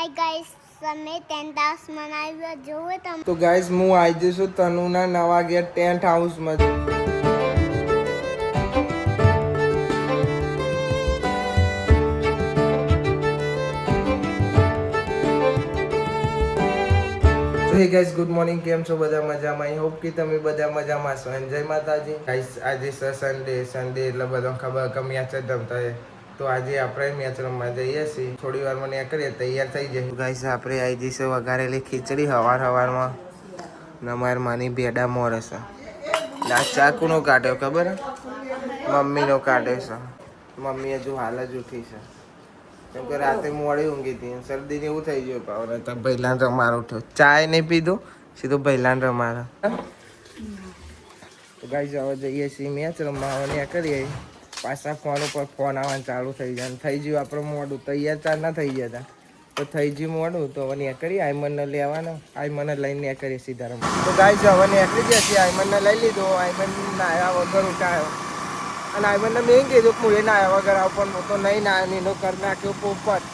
Hi guys, તમે tent house બનાવ્યો જોવો તમે. તો ગાઈસ હું આવી જઈશું તનુના નવા ઘેર ટેન્ટ હાઉસમાં. હે ગાઈસ, ગુડ મોર્નિંગ. કેમ છો બધા? મજામાં? આઈ હોપ કે તમે બધા મજામાં છો. જય માતાજી. ગાઈસ આજે સન્ડે એટલે બધો ખબર કે મેચ જ રમતા હોય. તો આજે આપણે મેચ રમવા જઈએ છીએ. થોડી વાર મને કરીએ તૈયાર થઈ જઈએ. ગાઈસ આપણે આવી જઈશું વઘારેલી ખીચડી સવારમાં. નમાર માની ભેડા મોરસ આ ચાકુનો કાઢ્યો ખબર હે? મમ્મીનો કાઢ્યો છે. મમ્મી હજુ હાલ જ ઉઠી છે કેમ કે રાતે મોડી ઊંઘી હતી. શરદીને એવું થઈ ગયું પાવર હતા. ભૈલાન રમાર ઉઠ્યો. ચાય નહીં પીધું, સીધું ભૈલાન રમાર. તો ગાઈસ હવે જઈએ છીએ મેચ રમવા. હવે કરીએ પાછા ફોન ઉપર ફોન આવવાનું ચાલુ થઈ જાય. થઈ ગયું આપણે મોડું. તૈયાર ચાર ના થઈ ગયા હતા તો થઈ ગયું મોડું. તો હવે કરીએ આઈમનને લેવાનો. આઈમનને લઈને કરીએ સીધા રમવા. તો ગાઈસ હવે નીકળી ગયા છીએ. આઈમનને લઈ લીધો. આઈમન નાયા વગર ઉઠાયો અને આઈમનને મેં કીધું કે હું એ નાયા વગર આવું, પણ હું તો નહીં નાયો. એનો કરી નાખ્યો પોપટ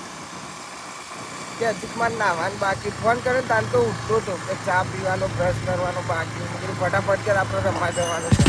કે હજીકમાં નાવાનું બાકી. ફોન કરે તાન તો ઉઠતો હતો કે ચા પીવાનો બ્રશ કરવાનો બાકી. મેં કીધું ફટાફટ કર, આપણે રમવા જવાનું છે.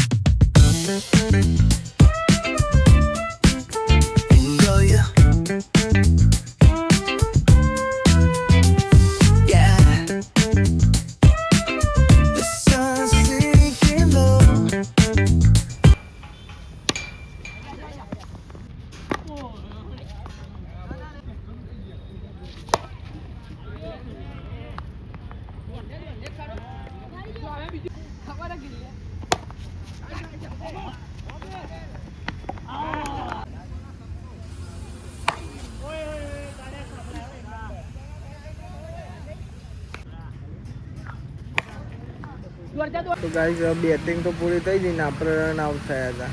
તો ગાઈસ બેટિંગ તો પૂરી થઈ ગઈ ને આપણે રન આઉટ થયા હતા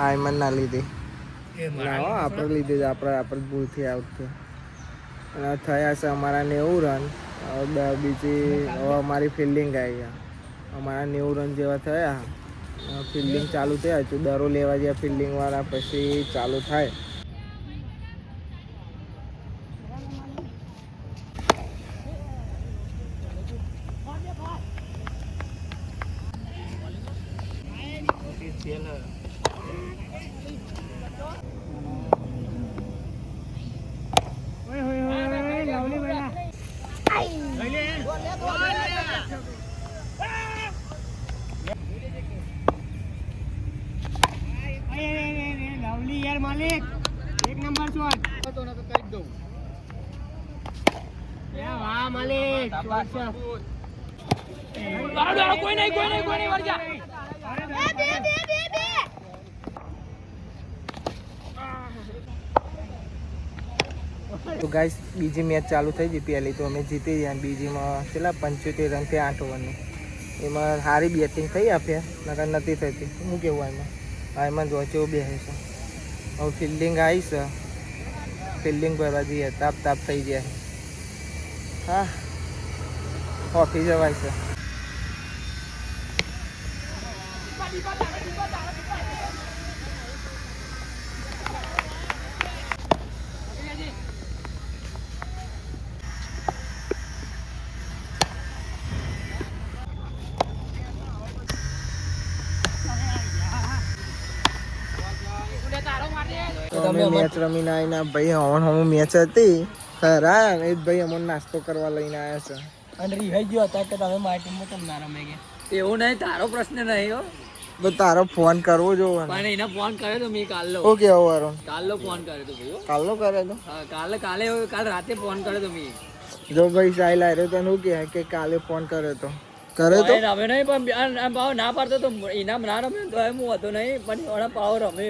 આઈમન ના લીધે. ના આપણે લીધે જ આપણે ભૂલથી આઉટ થયા અને થયા છે અમારા 90 રન. હવે બીજી હવે અમારી ફિલ્ડિંગ આવી ગયા. અમારા 90 રન જેવા થયા. ફિલ્ડિંગ ચાલુ થયા છે. દરો લેવા ગયા ફિલ્ડિંગ વાળા, પછી ચાલુ થાય. લવલી યાર માલિક એક નંબર શોટ તો ન કરી દઉં. યા વાહ માલિક કોઈ નહીં વળજા. તો ગાઈસ બીજી મેચ ચાલુ થઈ ગઈ. પહેલી તો અમે જીતી ગયા. બીજીમાં કેટલા 75 રનથી 8 ઓવરની. એમાં સારી બેટિંગ થઈ આપ્યા, નકર નથી થતી. શું કેવું એમાં જોચેવો બેસે છે. હવે ફિલ્ડિંગ આવી છે. ફિલ્ડિંગ કરવા જઈએ. તાપ થઈ ગયા. હા ઓફી જવાય છે. અમે મેચ રમીને આવીને ભાઈ હમણાં મેચ હતી ખરા એ ભાઈ અમને નાસ્તો કરવા લઈને આવ્યા છે. અને રિહાઈ ગયો હતા કે તમે મારી ટીમમાં કેમ ના રમે ગયા? એવું નહીં, તારો પ્રશ્ન નહીં હો. તો તારો ફોન કરવો જોવો પણ એને ફોન કર્યો તો મેં કાલ ઓકે વારો કાલનો ફોન કર્યો તો ભાઈ. કાલનો કરે તો કાલ રાતે ફોન કર્યો તો મેં. જો ભાઈ સાહેલ આવ્યો તો શું કે કાલે ફોન કર્યો તો રમે નહીં, પણ પાવ ના પાડતો તો ઇનામ ના રમે તો હું હતો નહીં, પણ એના પાવ રમે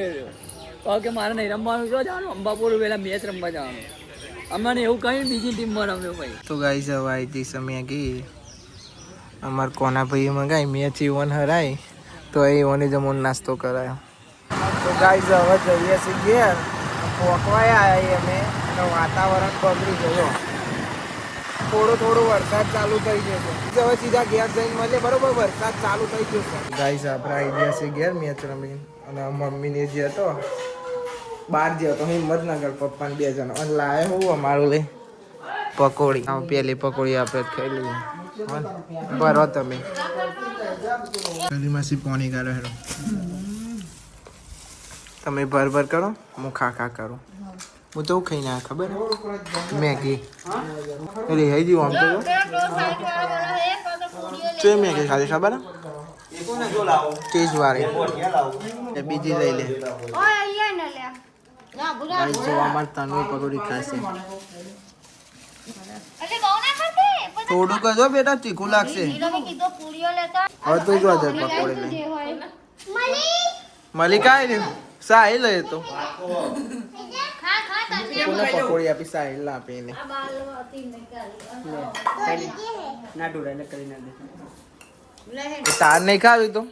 પાવ કે મારે નહીં રમવાનું જો જવાનું અંબાપુર પેલા મેચ રમવા જવાનું. અમને એવું કઈ બીજી ટીમમાં રમ્યો ભાઈ. તો ગાઈસ હવે આવી જઈશ અમે ગઈ અમાર કોના ભાઈ મંગાઈ મેચ ઈવન હરાય તો ઈવને જમણ નાસ્તો કરાયો. તો ગાઈસ હવે જઈએ છીએ ઘેર. પોકવાય આવ્યા અમે અને વાતાવરણ બગડી ગયો. થોડો વરસાદ ચાલુ થઈ ગયો છે. હવે સીધા ઘેર જઈને મળે. બરોબર વરસાદ ચાલુ થઈ ગયો છે. ગાઈસ આપણે આવી ગયા છીએ ઘેર મેચ રમી. અને મમ્મીને જે હતો બહાર જે હતો હિંમતનગર પપ્પાને 2 જણા અને લાવે હું અમારું લઈ પકોડી પેલી પકોડી આપણે ખાઈ લઈએ ભરો તમે પેલી માસી પાણી કાઢો હેરો તમે ભર કરો હું ખા કરું હું તો ખાઈ ના ખબર મેગી અરે હઈ જવું આમ તો મેગી ખાલી ખબર ચીઝ વાળી બીજી લઈ લે અમારે તનુ પકોડી ખાશે થોડું કરજો બેટા તીખું લાગશે હવે તું જો પકોડી મળી કાંઈ નહીં સાહિલ લે તો પકોડી આપી સાહિલ આપીને તાર નહીં ખાવી તો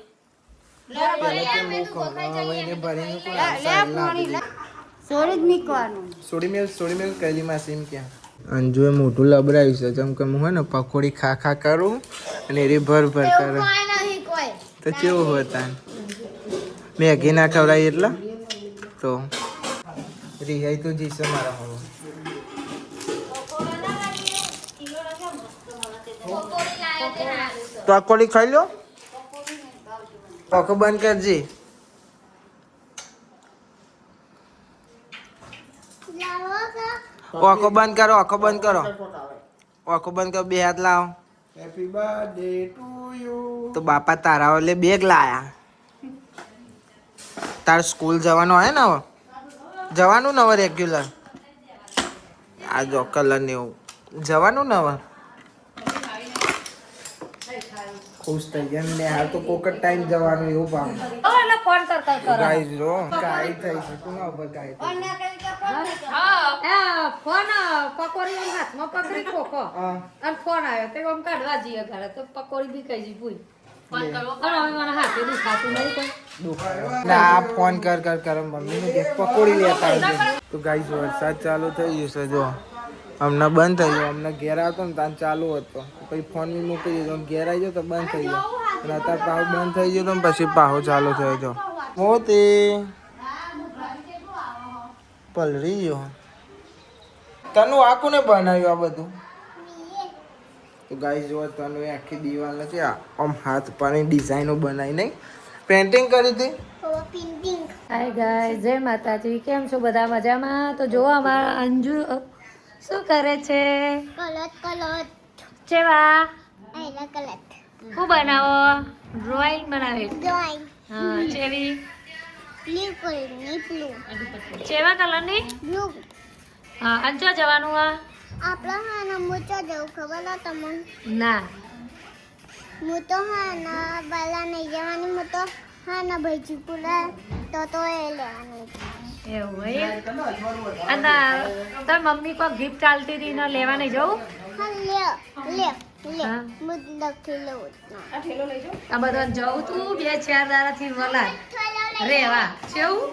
સોડી મેલ કહેલી માસી ક્યાં અંજુએ મોટું લબરાયું છે જેમ કે હું હે ને પકોડી ખા કરું અને એ ભર કરું તો કેવું હોય તાન મેગી ના ખવડાવી એટલે તો રિહાઈ તો જીશે મારા હવે પકોડી ખાઈ લો આંખો બંધ કરજે આંખો બંધ કરો આંખો બંધ કરો બે હાથ લાવો હેપી બર્થડે ટુ યુ તો બાપા તારા ઓલે બેગ લાયા તાર સ્કૂલ જવાનું હોય ને હવે જવાનું ને હવે રેગ્યુલર આ જો કલર ને એવું જવાનું ને હવે ખુશ થઈ ગયા ને હાલ તો કોકટ ટાઈમ જવાનું એવું પામ એટલે ફોન કરતા ગાઈસ જો કાઈ થઈ છે કોના ઉપર કાઈ ફોન પકોડી હાથમાં પકડી ખોખો અને ફોન આવ્યો તે આમ કાઢવા જઈએ ઘરે તો પકોડી બી કઈ જી પૂઈ ફોન કરવો પણ હવે મને હાથે દુખાતું નહીં કોઈ ના ફોન કર મમ્મી નું પકોડી લેતા તો ગાઈસ વરસાદ ચાલુ થઈ ગયો છે જો હમણાં બંધ થઈ ગયો હમણાં ઘેર આવતો ને ત્યાં ચાલુ હતો પછી ફોન બી મૂકી દીધો ઘેર આવી ગયો તો બંધ થઈ ગયો અને અત્યારે પાહો બંધ થઈ ગયો તો પછી પાહો ચાલુ થયો જો મોતી પલરી ગયો તનું આખું ને બનાવ્યું આ બધું તો ગાઈસ જો તનું આખી દિવાલ નથી આમ હાથ પાની ડિઝાઇનો બનાવી નહીં પેન્ટિંગ કરી હતી હાય ગાય જય માતાજી કેમ છો બધા મજામાં તો જો અમારા અંજુ શું કરે છે કલત ચેવા આઈલા કલત શું બનાવો ડ્રોઈંગ બનાવે ડ્રોઈંગ હા ચેવી બ્લુ કલર ની બ્લુ ચેવા કલરની બ્લુ હા અંજો જવાનું આ આપણા હાના મોચા જવું ખબર ના તમને ના હું તો હાના બાલા નહીં જવાની હું તો હાના ભાઈ પુલા તો એ લેવાનું એવું હોય અને તાર મમ્મી કોઈ ગિફ્ટ ચાલતી હતી ને લેવા નહીં જવું હા લે હા. હું લખી લઉં આ બધા જવું તું 2-4 દાડાથી વલા રેવા કેવું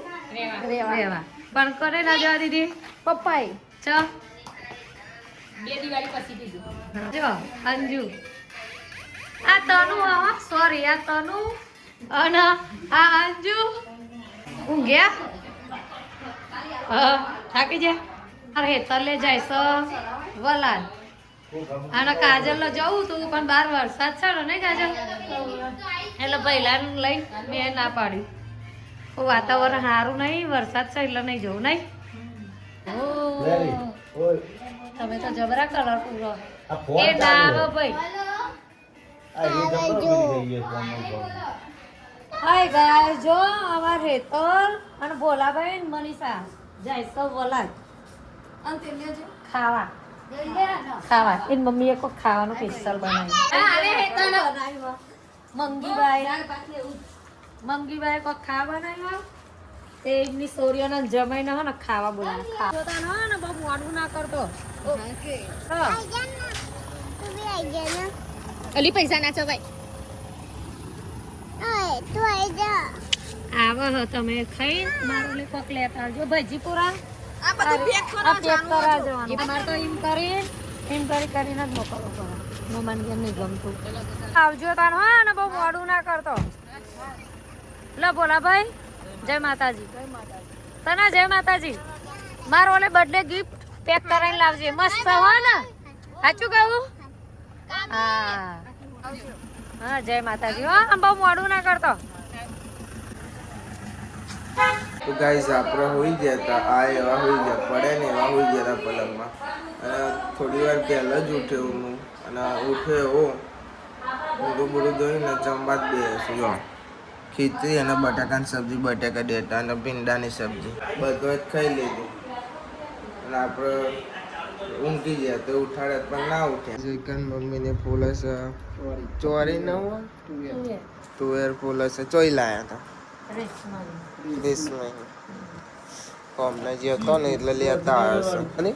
રેવા પણ કરે ના જવા દીધી પપ્પાએ ચ બે દિવાળી પછી કીધું જો અંજુ આ તનુ સોરી આ તનુ અને આ અંજુ ઊંઘ્યા થાકી જાય અરે તલે જાય સ વલાલ અને કાજલ જવું તું પણ 12 વરસાદ છે ને કાજલ એટલે પહેલા લઈને મેં ના પાડ્યું વાતાવરણ સારું નહીં વરસાદ છે એટલે નહીં જવું નહીં તમે તો જબરા કલર પૂરો એ ના આવે ભાઈ હાય ગાય જો અમાર હેતલ અને ભોલાભાઈ ને મનીષા જાય સૌ વલાલ અને તેમને જો ખાવા એની મમ્મીએ કોઈ ખાવાનું સ્પેશિયલ બનાવ્યું મંગીભાઈ કોઈ ખાવા બનાવ્યો તે એમની સોરીઓના જમાઈને હે ને ખાવા બોલાવે ખાવા ને બહુ મોડું ના કરતો અલી પૈસા ના ચવાય તું આઈ જા આવો હો તમે ખાઈ મારું લે કોક લેતા આવજો ભાજી પૂરા આ બધું પેક કરા જવાનું તમારે તો એમ કરીને જ મોકલવો પડે મમ્માને કેમ નહીં ગમતું આવજો તાર હા ને બહુ મોડું ના કરતો લે બોલા ભાઈ જય માતાજી તને જય માતાજી મારો ઓલે બર્થડે ગિફ્ટ પેક કરાવીને લાવજે મસ્ત હો ને સાચું કહું? હા હા, જય માતાજી. હો આમ બહુ મોડું ના કરતો. તો ગાઈસ આપણે હોઈ ગયા હતા, આ એવા હોઈ ગયા પડે ને એવા હોઈ ગયા હતા પલંગમાં. અને થોડી વાર પહેલાં જ ઉઠ્યો હું, અને ઉઠ્યો એવો મોટું બધું ધોઈને જમવા જ બેસું. જો ખીચડી અને બટાકાની સબ્જી, બટાકા ડેટા અને ભીંડાની સબ્જી બધું જ ખાઈ લીધું. અને આપણે ઊંઘી ગયા તો ઉઠાડ્યા પણ ના ઉઠ્યા. ચિકન મમ્મીને ફૂલ હશે ચોરી ન હોય તુવેર ફૂલ હશે ચોઈ લાયા હતા દેશમાં કોમના જે હતો ને એટલે લેતા આવ્યો છે. અને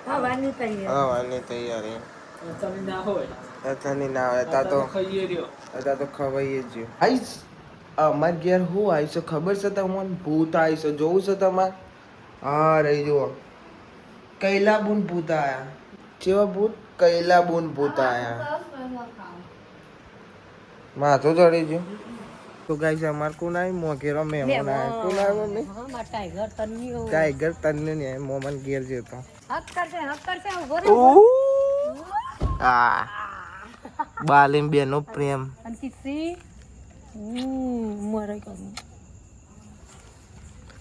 હવાની તૈયારી અથાની ના આવે તા તો ખવાઈ જ ગયું. આઈશ અમાર ઘેર હું આવીશ ખબર છે તમને? ભૂત આવીશ જોવું છે તમારે? હા રહી જુઓ કૈલાબુન ભૂત આયા. કેવા ભૂત? કૈલાબુન ભૂત આયા. માથું ચડી ગયું. તો ગાઈસ અમાર કોણ આવી? મોઘેરો મહેમાન આયા. કોણ આવ્યો? ને ટાઈગર તન્ને ને મોમન ઘેર જતો. આ બાલીમ બેનો પ્રેમ.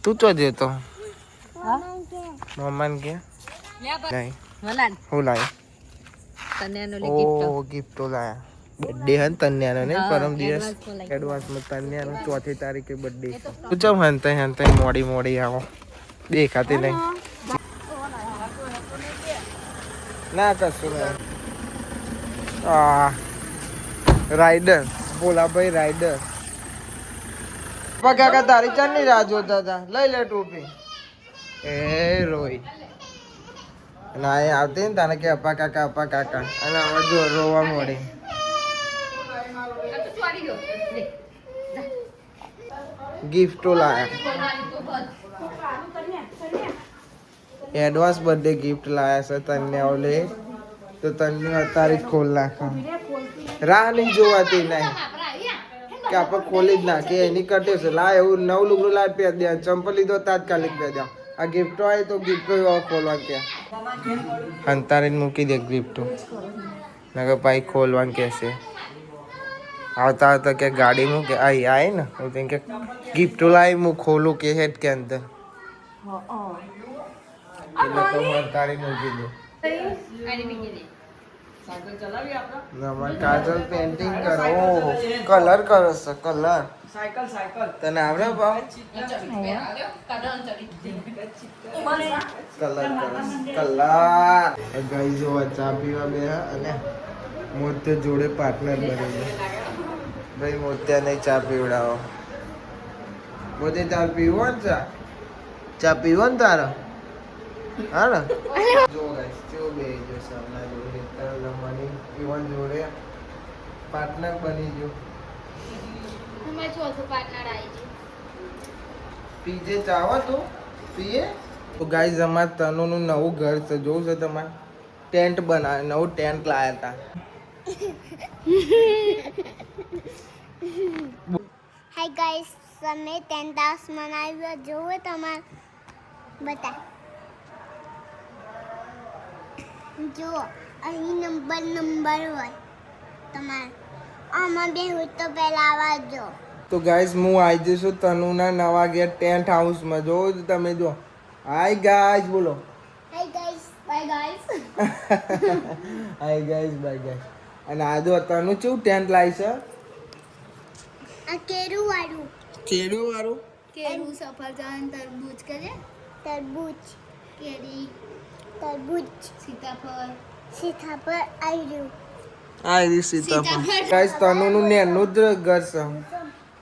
તું તો જતો મમ્મન કે નહીં હું લાયો? ઓ ગિફ્ટો લાયા. બર્થડે હન તન્યાનો ને પરમ દિવસ એડવાન્સમાં તન્યાનો 4th તારીખે બર્થડે. તું ચમ હંતાઈ મોડી આવો દેખાતી નહીં. ના કશું નહીં. Rider Bholabhai rider. કાકા તારી ચાંદની રાહ જોતા હતા. લઈ લે ટોપી. એ રોઈ ના એ આવતી ને તારે કે અપ્પા કાકા અને હવે જો રોવા મળી. ગિફ્ટો લાયા. એડવાન્સ બર્થડે ગિફ્ટ લાયા છે તને ઓલે તો તને અત્યારે જ ખોલ નાખો. રાહ નહીં જોવાતી નહીં કે આપણે ખોલી જ નાખીએ એની કટે છે. લા એવું નવું લુગડું લાવ પહેર દે. ચંપલ લીધો તાત્કાલિક પહેર દે. આ ગિફ્ટો આવે તો ગિફ્ટો ખોલવા ક્યાં અંતારે મૂકી દે ગિફ્ટો નગર ભાઈ ખોલવાનું કહેશે. આવતા કે ગાડી મૂકે આઈ આય ને હું કે ગિફ્ટો લાવી હું ખોલું કે હેડ કે અંદર એટલે તો હું અંતારે મૂકી દઉં. કાજલ પેન્ટિંગ કરો કલર કરો છે કલર તને આવડે ભાવ કલર ગાઈ જો ચા પીવા બે અને મોત્ય જોડે પાર્ટનર બની જાય. ભાઈ મોત્યા નહીં ચા પીવડાવો. પોતે ચા પીવો ને ચા પીવો ને તારો હા ને જો ગાઈસ કેવો બે જો સામના જોડે રમવાની ઈવન જોડે પાર્ટનર બની ગયો. અમે ચોથો પાર્ટનર આવી ગયો. પીજે ચાવો તો પીએ. તો ગાઈસ અમાર તનુનું નવું ઘર છે જોવું છે તમારે. ટેન્ટ બનાવે નવું ટેન્ટ લાયા હતા. હાય ગાઈસ અમે 10 દાસ મનાવ્યો જોવો તમાર બતા જો અહીં નંબર હોય તમારે આમાં બે હોય તો પહેલા આવજો. તો ગાઈસ હું આવી જઈશું તનુના નવા ઘેર ટેન્ટ હાઉસમાં. જોવો જ તમે જો. હાય ગાઈસ બોલો. Hi guys bye guys. Hi guys bye guys. અને આ જો તનુ કેવું ટેન્ટ લાવી છે? આ કેરું વાળું કેરું સફરજન તરબૂચ કરે તરબૂચ કેરી તરબૂચ સીતાફળ આવ્યું. આ સીતાફળ. ગાઈસ તનુનું નેનું જ ઘર છે.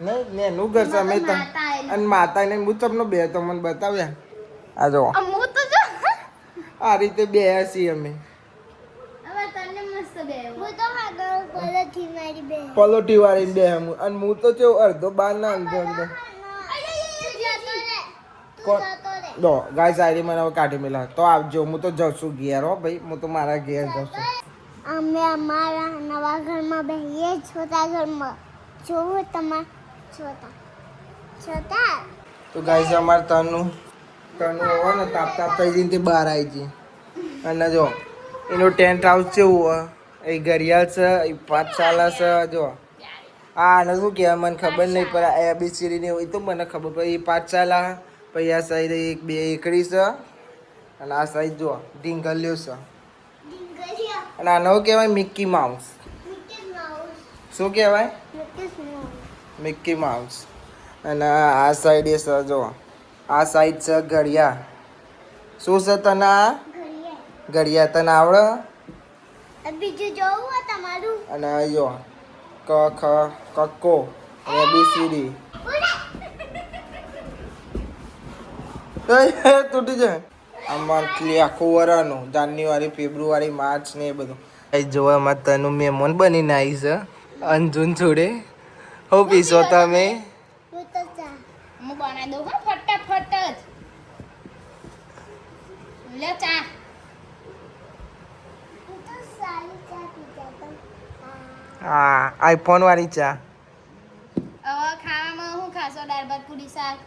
નહીં નેનું ઘર છે અમે અને માતાને હું તમને બે તો મને બતાવ્યા. આ જો હું તો જો આ રીતે બે છીએ અમે. હવે તને મસ્ત બે હું તો આગળ પલોઠી મારી બે પલોઠી વાળી બે અને હું તો કેવું અડધો બાર ના અંદર દો ગાય સારી મને હવે કાઢી મેલા તો આવજો. હું તો જશું ઘેર હો ભાઈ. હું તો મારા ઘેર જશું. અમે અમારા નવા ઘરમાં બેહીએ છોટા ઘરમાં જોવો તમાર છોટા તો ગાઈસ અમાર તનુ હોય ને તાપ થઈ જઈને બહાર આવી ગઈ. અને જો એનું ટેન્ટ હાઉસ કેવું એ ઘડિયાળ છે એ પાઠશાલા છે જો હા આને શું કહેવાય મને ખબર નહીં પણ આ ABCD ને હોય તો મને ખબર પડે એ પાઠશાલા પછી આ સાઈડ એક બે એકડી છે અને આ સાઈડ જો ઢીંગલ્યો છે ડીંગલિયા અને આને શું કહેવાય મિકી માઉસ મિકી માઉસ શું કહેવાય મિકી માઉસ મિકી માઉસ અને આ સાઈડ એ છે જો આ સાઈડ છે ઘડિયાળ શું છે તને આ ઘડિયાળ ઘડિયાળ તને આવડે બીજું જોવું હોય તમારું અને જો ક ખ કક્કો ABCD તૂટી જાય આ મંથલી આખું વરાનું જાન્યુઆરી ફેબ્રુઆરી માર્ચ ને એ બધું એ જોવામાં તનું મહેમાન બનીને આવી છે અંજુન જોડે હું પીશો તમે હું તો ચા હું બનાવી દઉં હા ફટાફટ જ લે ચા હું તો સારી ચા પીતા તો હા આઈફોન વાળી ચા હવે ખાવામાં હું ખાશો દાળ ભાત પૂરી શાક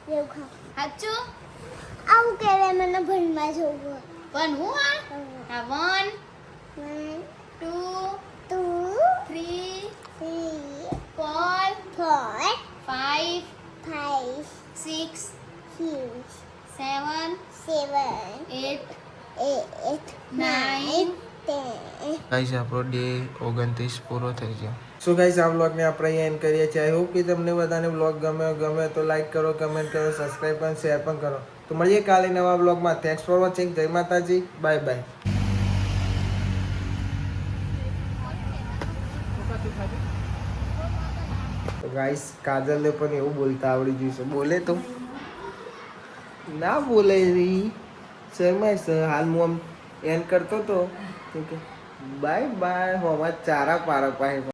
એવું ખા સાચું આવું કહેવાય મને ભણવા જવું પણ હું આ 1 1 2 2 3 3 4 4 5 5 6 6 7 7 8 8 9 10 ગાઈસ આપણો ડે 29 પૂરો થઈ ગયો સો ગાઈસ આ વ્લોગને આપણે અહીંયા એન્ડ કરીએ છીએ આઈ હોપ કે તમને બધાને વ્લોગ ગમે તો લાઈક કરો કમેન્ટ કરો સબસ્ક્રાઈબ પણ શેર પણ કરો તો મળીએ કાલે નવા વ્લોગમાં થેન્ક્સ ફોર વોચિંગ જય માતાજી બાય બાય ગાઈસ કાજલને પણ એવું બોલતા આવડી ગયું છે બોલે તો ના બોલે રી શર્માય છે હાલ હું આમ એન્ડ કરતો તો બાય બાય હોવા ચારા પારા પાસે